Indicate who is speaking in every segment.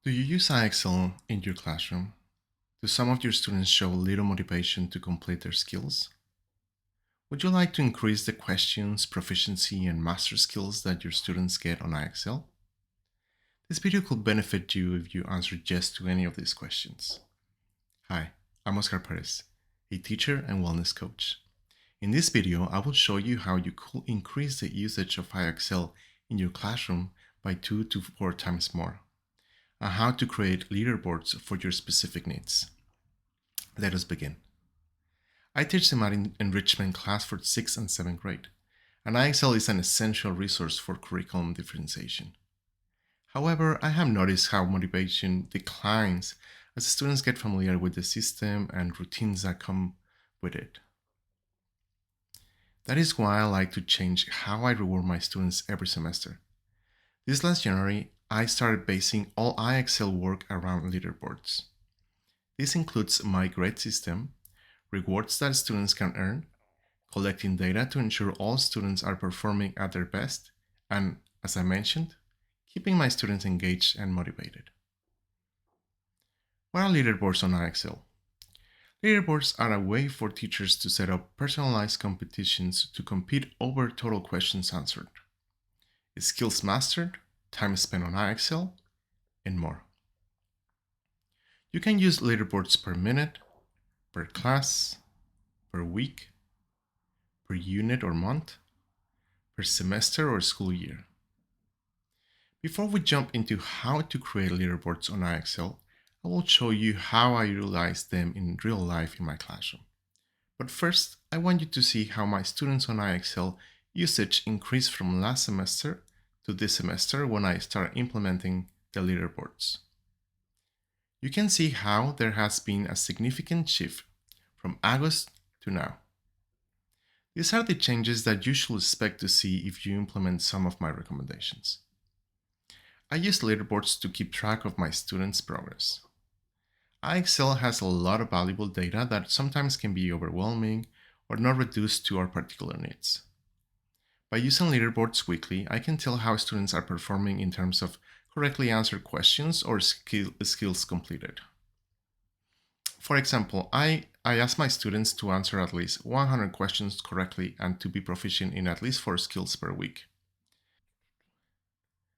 Speaker 1: Do you use IXL in your classroom? Do some of your students show little motivation to complete their skills? Would you like to increase the questions, proficiency, and master skills that your students get on IXL? This video could benefit you if you answer yes to any of these questions. Hi, I'm Oscar Perez, a teacher and wellness coach. In this video, I will show you how you could increase the usage of IXL in your classroom by 2 to 4 times more, and how to create leaderboards for your specific needs. Let us begin. I teach the math enrichment class for 6th and 7th grade, and IXL is an essential resource for curriculum differentiation. However, I have noticed how motivation declines as students get familiar with the system and routines that come with it. That is why I like to change how I reward my students every semester. This last January, I started basing all IXL work around leaderboards. This includes my grade system, rewards that students can earn, collecting data to ensure all students are performing at their best, and, as I mentioned, keeping my students engaged and motivated. What are leaderboards on IXL? Leaderboards are a way for teachers to set up personalized competitions to compete over total questions answered, skills mastered, time spent on IXL, and more. You can use leaderboards per minute, per class, per week, per unit or month, per semester or school year. Before we jump into how to create leaderboards on IXL, I will show you how I utilize them in real life in my classroom. But first, I want you to see how my students on IXL usage increased from last semester to this semester when I started implementing the leaderboards. You can see how there has been a significant shift from August to now. These are the changes that you should expect to see if you implement some of my recommendations. I use leaderboards to keep track of my students' progress. IXL has a lot of valuable data that sometimes can be overwhelming or not reduced to our particular needs. By using leaderboards weekly, I can tell how students are performing in terms of correctly answered questions or skills completed. For example, I ask my students to answer at least 100 questions correctly and to be proficient in at least 4 skills per week.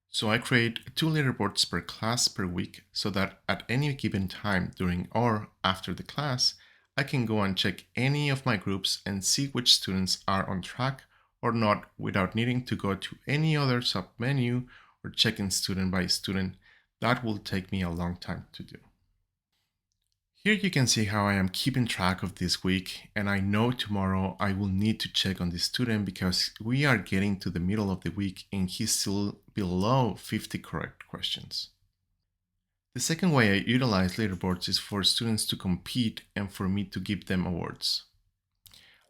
Speaker 1: So I create 2 leaderboards per class per week so that at any given time during or after the class, I can go and check any of my groups and see which students are on track or not without needing to go to any other submenu or checking student by student. That will take me a long time to do. Here you can see how I am keeping track of this week, and I know tomorrow I will need to check on this student because we are getting to the middle of the week and he's still below 50 correct questions. The second way I utilize leaderboards is for students to compete and for me to give them awards.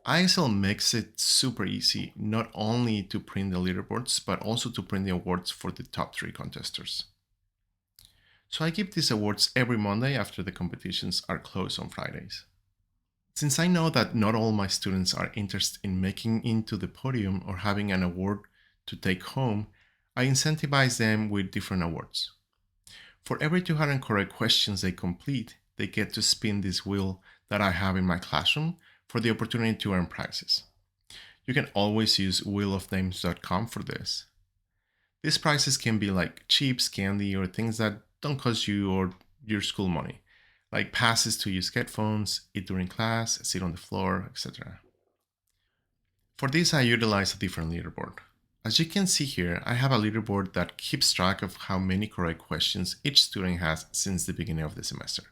Speaker 1: IXL makes it super easy not only to print the leaderboards but also to print the awards for the top 3 contesters. So I give these awards every Monday after the competitions are closed on Fridays. Since I know that not all my students are interested in making into the podium or having an award to take home, I incentivize them with different awards. For every 200 correct questions they complete, they get to spin this wheel that I have in my classroom for the opportunity to earn prizes. You can always use wheelofnames.com for this. These prizes can be like chips, candy, or things that don't cost you or your school money, like passes to use headphones, eat during class, sit on the floor, etc. For this, I utilize a different leaderboard. As you can see here, I have a leaderboard that keeps track of how many correct questions each student has since the beginning of the semester.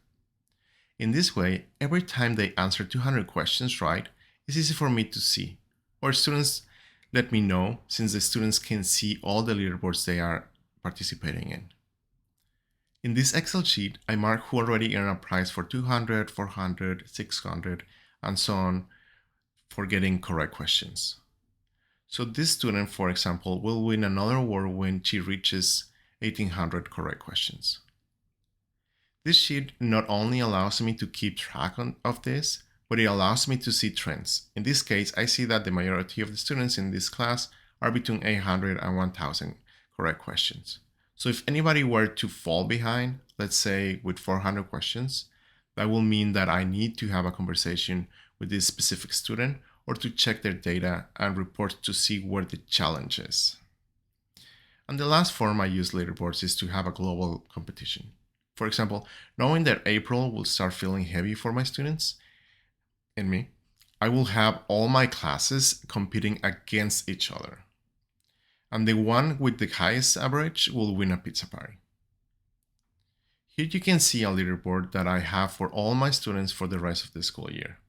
Speaker 1: In this way, every time they answer 200 questions right, it's easy for me to see, or students let me know since the students can see all the leaderboards they are participating in. In this Excel sheet, I mark who already earned a prize for 200, 400, 600, and so on for getting correct questions. So this student, for example, will win another award when she reaches 1800 correct questions. This sheet not only allows me to keep track of this, but it allows me to see trends. In this case, I see that the majority of the students in this class are between 800 and 1000 correct questions. So if anybody were to fall behind, let's say with 400 questions, that will mean that I need to have a conversation with this specific student or to check their data and report to see where the challenge is. And the last form I use leaderboards is to have a global competition. For example, knowing that April will start feeling heavy for my students and me, I will have all my classes competing against each other. And the one with the highest average will win a pizza party. Here you can see a leaderboard that I have for all my students for the rest of the school year.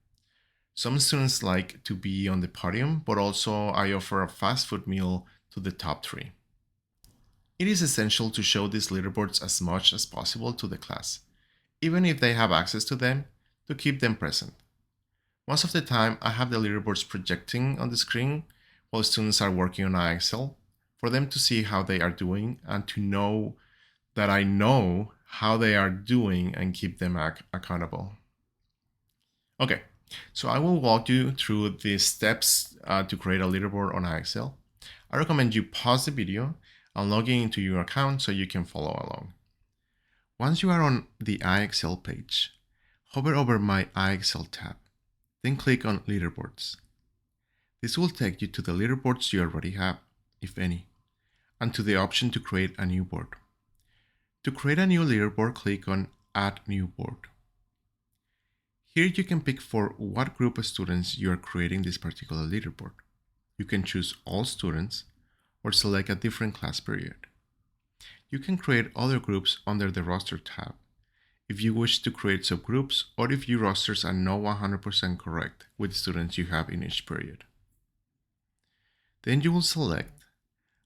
Speaker 1: Some students like to be on the podium, but also I offer a fast food meal to the top 3. It is essential to show these leaderboards as much as possible to the class, even if they have access to them, to keep them present. Most of the time, I have the leaderboards projecting on the screen while students are working on IXL for them to see how they are doing and to know that I know how they are doing and keep them accountable. Okay, so I will walk you through the steps to create a leaderboard on IXL. I recommend you pause the video and log into your account so you can follow along. Once you are on the IXL page, hover over My IXL tab, then click on Leaderboards. This will take you to the leaderboards you already have, if any, and to the option to create a new board. To create a new leaderboard, click on Add New Board. Here you can pick for what group of students you are creating this particular leaderboard. You can choose all students or select a different class period. You can create other groups under the Roster tab if you wish to create subgroups or if your rosters are not 100% correct with students you have in each period. Then you will select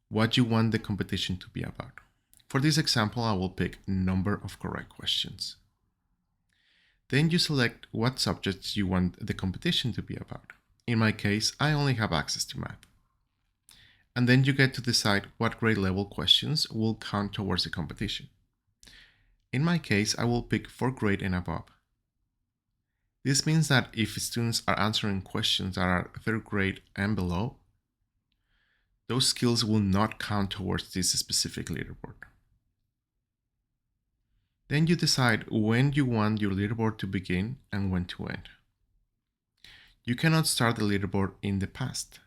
Speaker 1: what you want the competition to be about. For this example, I will pick number of correct questions. Then you select what subjects you want the competition to be about. In my case, I only have access to math. And then you get to decide what grade level questions will count towards the competition. In my case, I will pick 4th grade and above. This means that if students are answering questions that are 3rd grade and below, those skills will not count towards this specific leaderboard. Then you decide when you want your leaderboard to begin and when to end. You cannot start the leaderboard in the past,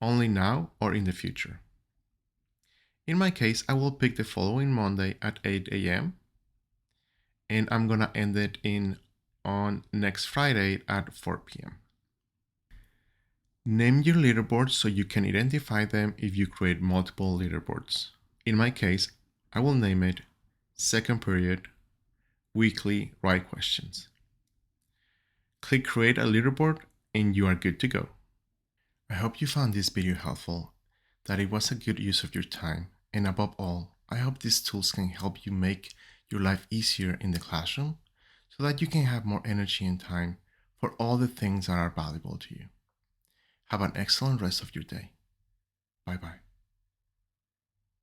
Speaker 1: only now or in the future. In my case, I will pick the following Monday at 8 a.m. and I'm gonna end it on next Friday at 4 p.m. Name your leaderboards so you can identify them if you create multiple leaderboards. In my case, I will name it 2nd period, weekly, right questions. Click create a leaderboard and you are good to go. I hope you found this video helpful, that it was a good use of your time, and above all, I hope these tools can help you make your life easier in the classroom so that you can have more energy and time for all the things that are valuable to you. Have an excellent rest of your day. Bye-bye.